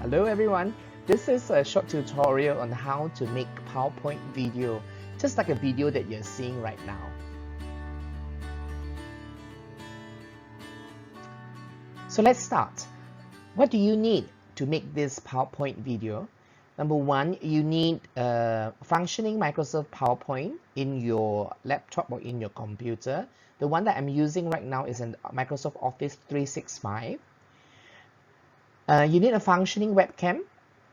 Hello everyone, this is a short tutorial on how to make PowerPoint video, just like a video that you're seeing right now. So let's start. What do you need to make this PowerPoint video? Number one, you need a functioning Microsoft PowerPoint in your laptop or in your computer. The one that I'm using right now is in Microsoft Office 365. You need a functioning webcam.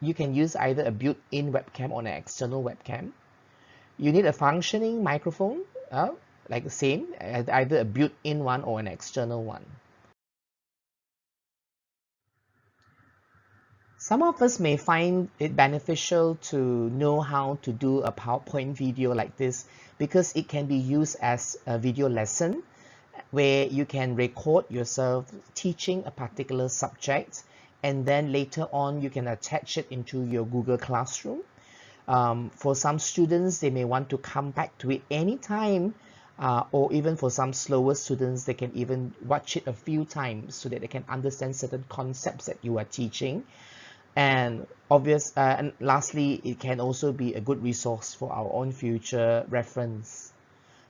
You can use either a built-in webcam or an external webcam. You need a functioning microphone, like the same, either a built-in one or an external one. Some of us may find it beneficial to know how to do a PowerPoint video like this because it can be used as a video lesson where you can record yourself teaching a particular subject, and then later on you can attach it into your Google Classroom. For some students, they may want to come back to it anytime, or even for some slower students, they can even watch it a few times so that they can understand certain concepts that you are teaching. And lastly, it can also be a good resource for our own future reference.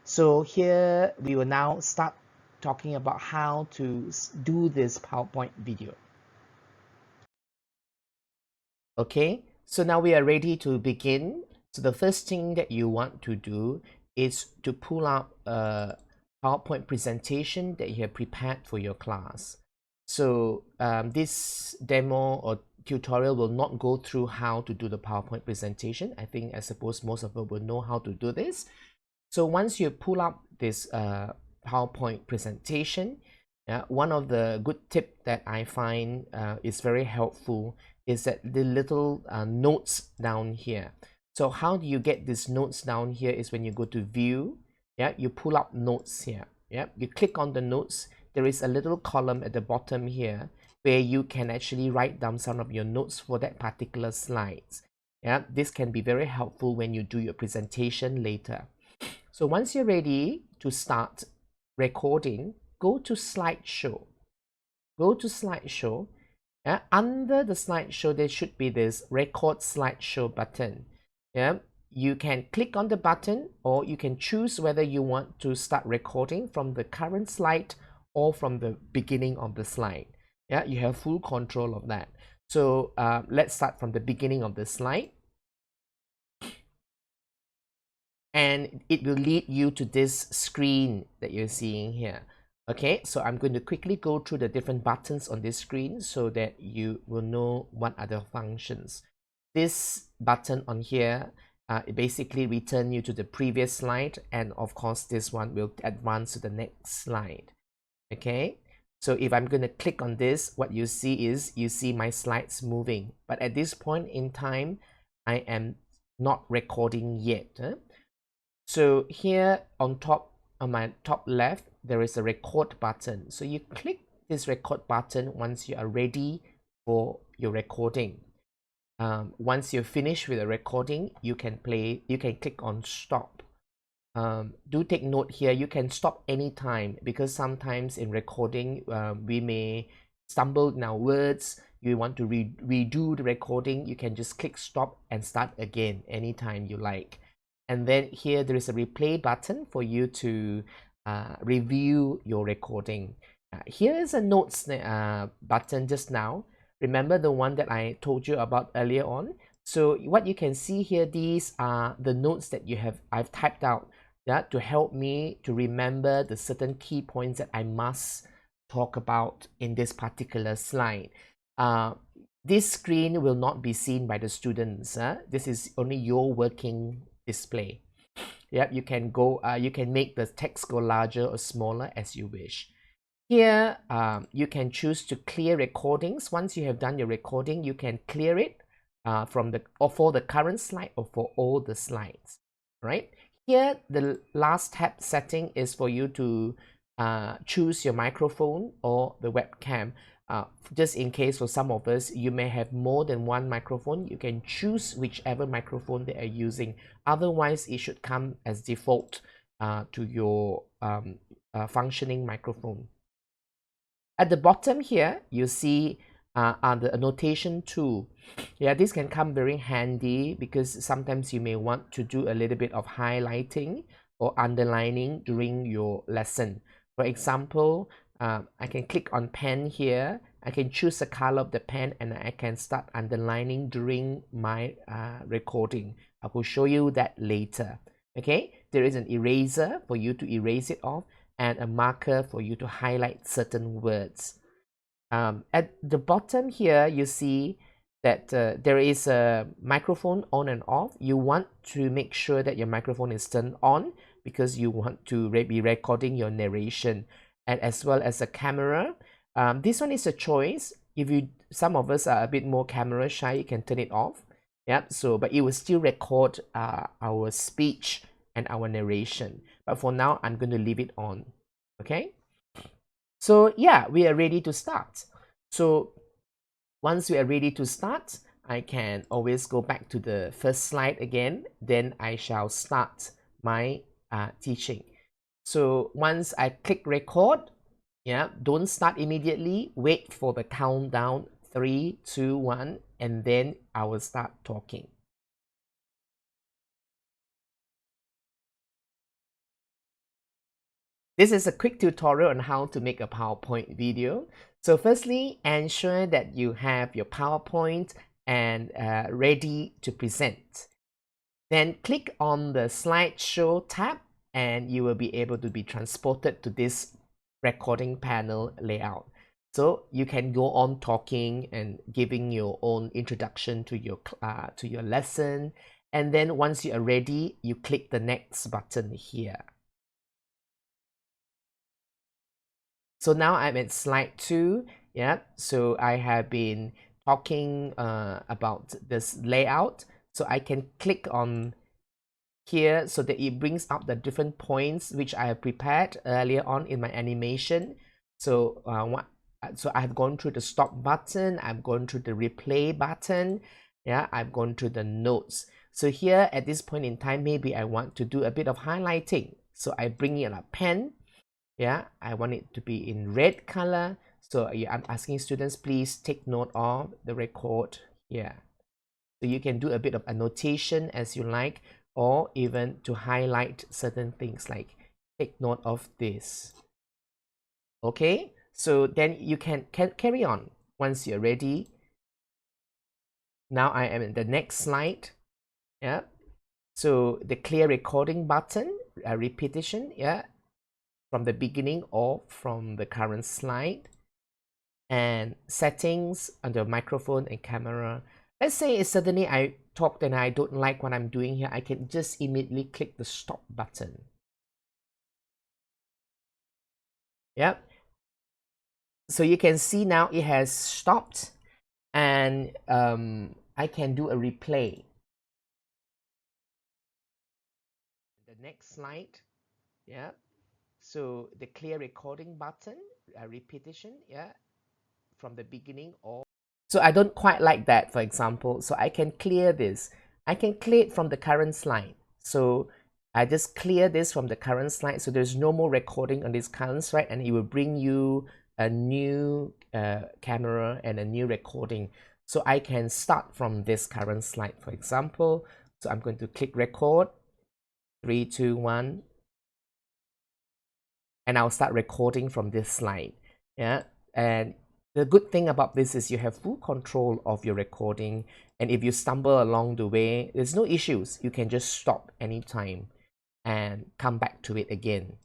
So here we will now start talking about how to do this PowerPoint video. Okay, so now we are ready to begin. So the first thing that you want to do is to pull up a PowerPoint presentation that you have prepared for your class. So this demo or tutorial will not go through how to do the PowerPoint presentation. I suppose most of us will know how to do this. So once you pull up this PowerPoint presentation, one of the good tips that I find is very helpful is that the little notes down here. So how do you get these notes down here is when you go to view, you pull up notes here. You click on the notes. There is a little column at the bottom here where you can actually write down some of your notes for that particular slides. This can be very helpful when you do your presentation later. So once you're ready to start recording, go to slideshow. Go to slideshow. Under the slideshow, there should be this record slideshow button. You can click on the button, or you can choose whether you want to start recording from the current slide or from the beginning of the slide. You have full control of that. So let's start from the beginning of the slide. And it will lead you to this screen that you're seeing here. Okay, so I'm going to quickly go through the different buttons on this screen so that you will know what are the functions. This button on here, it basically returns you to the previous slide, and of course this one will advance to the next slide. Okay, so if I'm going to click on this, what you see is you see my slides moving, but at this point in time I am not recording yet. So here on my top left, there is a record button. So you click this record button once you are ready for your recording. Once you're finished with the recording, you can click on stop. Do take note here, you can stop anytime, because sometimes in recording we may stumble in our words. You want to redo the recording, you can just click stop and start again anytime you like. And then here there is a replay button for you to review your recording. Here is a notes button just now. Remember the one that I told you about earlier on? So what you can see here, these are the notes that I've typed out to help me to remember the certain key points that I must talk about in this particular slide. This screen will not be seen by the students. This is only your working display. You can make the text go larger or smaller as you wish. Here you can choose to clear recordings. Once you have done your recording, you can clear it for the current slide or for all the slides. Right here, the last tab setting is for you to choose your microphone or the webcam. Just in case for some of us, you may have more than one microphone, you can choose whichever microphone they are using. Otherwise, it should come as default to your functioning microphone. At the bottom here, you see are the annotation tool. Yeah, this can come very handy because sometimes you may want to do a little bit of highlighting or underlining during your lesson. For example, I can click on pen here. I can choose the color of the pen and I can start underlining during my recording. I will show you that later. Okay, there is an eraser for you to erase it off and a marker for you to highlight certain words. At the bottom here, you see that there is a microphone on and off. You want to make sure that your microphone is turned on because you want to be recording your narration, and as well as a camera. This one is a choice. If you, some of us are a bit more camera shy, you can turn it off. Yep. So, but it will still record our speech and our narration. But for now, I'm going to leave it on. Okay. So yeah, we are ready to start. So once we are ready to start, I can always go back to the first slide again. Then I shall start my teaching. So once I click record, yeah, don't start immediately. Wait for the countdown, 3, 2, 1, and then I will start talking. This is a quick tutorial on how to make a PowerPoint video. So firstly, ensure that you have your PowerPoint and ready to present. Then click on the slideshow tab and you will be able to be transported to this recording panel layout. So you can go on talking and giving your own introduction to your lesson. And then once you are ready, you click the next button here. So now I'm at slide 2. Yeah, so I have been talking about this layout. So I can click on here so that it brings up the different points which I have prepared earlier on in my animation. So so I've gone through the stop button, I've gone through the replay button, yeah, I've gone through the notes. So here at this point in time, maybe I want to do a bit of highlighting. So I bring in a pen. Yeah, I want it to be in red color. So I'm asking students, please take note of the record here. So you can do a bit of annotation as you like, or even to highlight certain things like take note of this. Okay, so then you can carry on once you're ready. Now I am in the next slide. Yeah, so the clear recording button, repetition, yeah, from the beginning or from the current slide, and settings under microphone and camera. Let's say suddenly I talked and I don't like what I'm doing here, I can just immediately click the stop button. Yep. So you can see now it has stopped, and I can do a replay. The next slide. Yeah. So the clear recording button, repetition, yeah, from the beginning or. So I don't quite like that, for example. So I can clear this. I can clear it from the current slide. So I just clear this from the current slide. So there's no more recording on this current slide, and it will bring you a new camera and a new recording. So I can start from this current slide, for example. So I'm going to click record, 3, 2, 1, and I'll start recording from this slide. Yeah, and the good thing about this is you have full control of your recording, and if you stumble along the way, there's no issues. You can just stop anytime and come back to it again.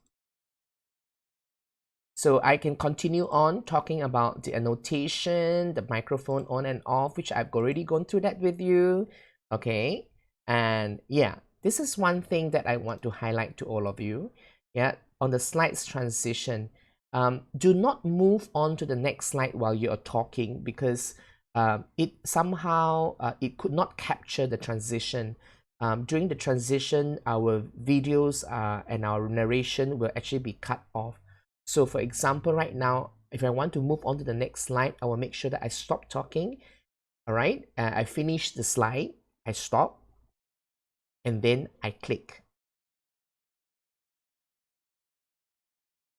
So I can continue on talking about the annotation, the microphone on and off, which I've already gone through that with you. Okay, and yeah, this is one thing that I want to highlight to all of you. Yeah, on the slides transition, do not move on to the next slide while you are talking, because it somehow it could not capture the transition. During the transition, our videos and our narration will actually be cut off. So for example, right now, if I want to move on to the next slide, I will make sure that I stop talking. All right, I finish the slide, I stop, and then I click.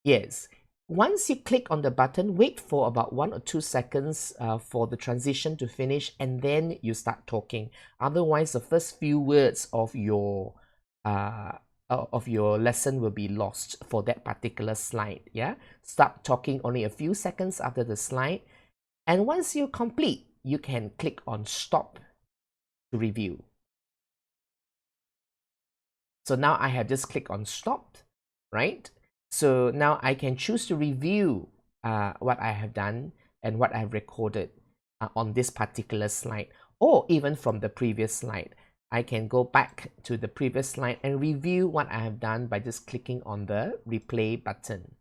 Yes, once you click on the button, wait for about 1 or 2 seconds for the transition to finish, and then you start talking. Otherwise, the first few words of your lesson will be lost for that particular slide. Yeah, start talking only a few seconds after the slide, and once you complete, you can click on stop to review. So now I have just clicked on stop, right? So now I can choose to review what I have done and what I have recorded on this particular slide, or even from the previous slide. I can go back to the previous slide and review what I have done by just clicking on the replay button.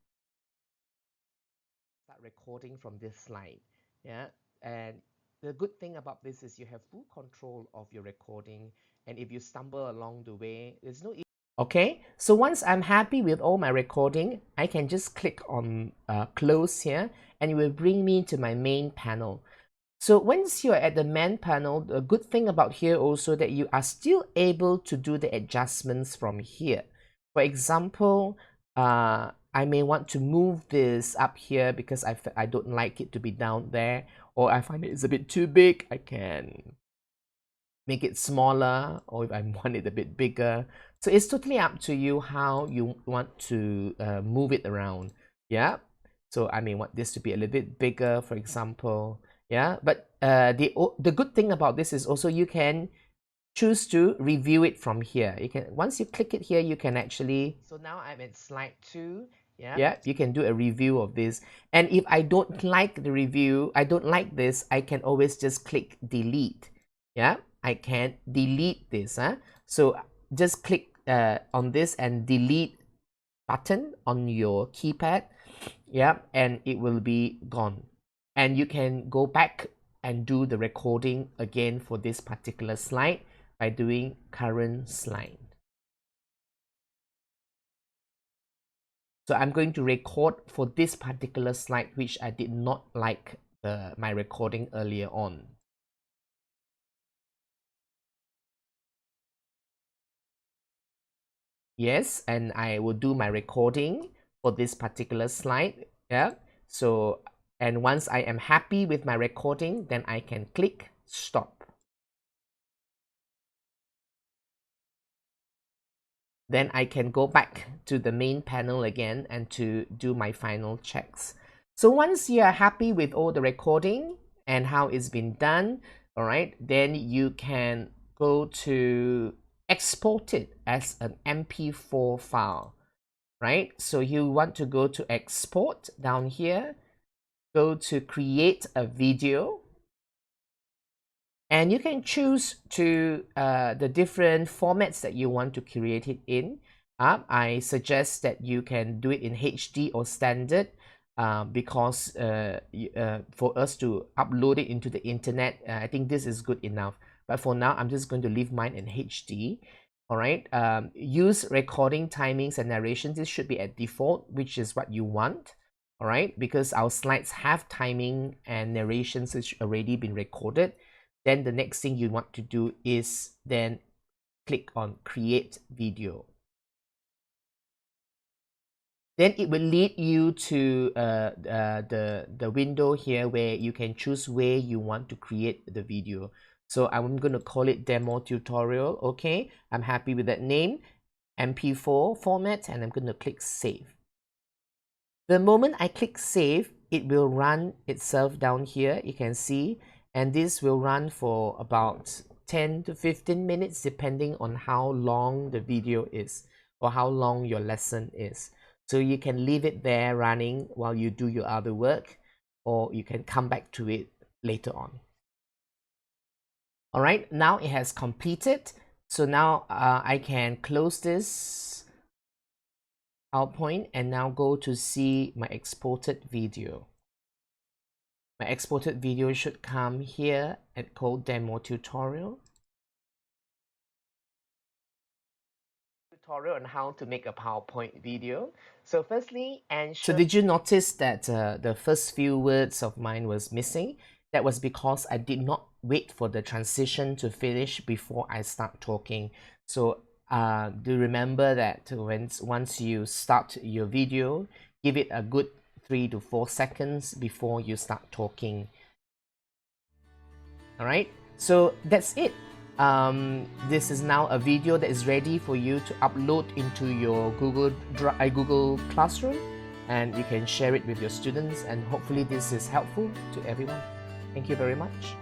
Start recording from this slide, yeah? And the good thing about this is you have full control of your recording, and if you stumble along the way, there's no issue. Okay, so once I'm happy with all my recording, I can just click on close here, and it will bring me to my main panel. So once you're at the main panel, the good thing about here also that you are still able to do the adjustments from here. For example, I may want to move this up here because I don't like it to be down there, or I find it's a bit too big. I can make it smaller, or if I want it a bit bigger. So it's totally up to you how you want to move it around. Yeah, so I may want this to be a little bit bigger, for example. Yeah, but the good thing about this is also you can choose to review it from here. You can, once you click it here, you can actually, so now I'm at slide 2. Yeah, you can do a review of this, and if I don't like the review, I don't like this, I can always just click delete. Yeah, I can delete this. So just click on this and delete button on your keypad. Yeah, and it will be gone, and you can go back and do the recording again for this particular slide by doing current slide. So I'm going to record for this particular slide, which I did not like my recording earlier on. Yes, and I will do my recording for this particular slide. Yeah, so, and once I am happy with my recording, then I can click stop. Then I can go back to the main panel again and to do my final checks. So once you are happy with all the recording and how it's been done, all right, then you can go to export it as an MP4 file, right? So you want to go to export down here, go to create a video, and you can choose to the different formats that you want to create it in. I suggest that you can do it in HD or standard because for us to upload it into the internet, I think this is good enough. But for now, I'm just going to leave mine in HD. All right. Use recording timings and narrations. This should be at default, which is what you want. All right, because our slides have timing and narrations which already been recorded. Then the next thing you want to do is then click on create video. Then it will lead you to the window here where you can choose where you want to create the video. So I'm going to call it demo tutorial. Okay, I'm happy with that name, MP4 format, and I'm going to click save. The moment I click save, it will run itself down here, you can see, and this will run for about 10 to 15 minutes depending on how long the video is or how long your lesson is. So you can leave it there running while you do your other work, or you can come back to it later on. All right, now it has completed. So now I can close this PowerPoint and now go to see my exported video. My exported video should come here at called demo tutorial. Tutorial on how to make a PowerPoint video. So firstly, so did you notice that the first few words of mine was missing? That was because I did not wait for the transition to finish before I start talking. So do remember that once you start your video, give it a good 3 to 4 seconds before you start talking. All right, so that's it. This is now a video that is ready for you to upload into your Google Classroom, and you can share it with your students, and hopefully this is helpful to everyone. Thank you very much.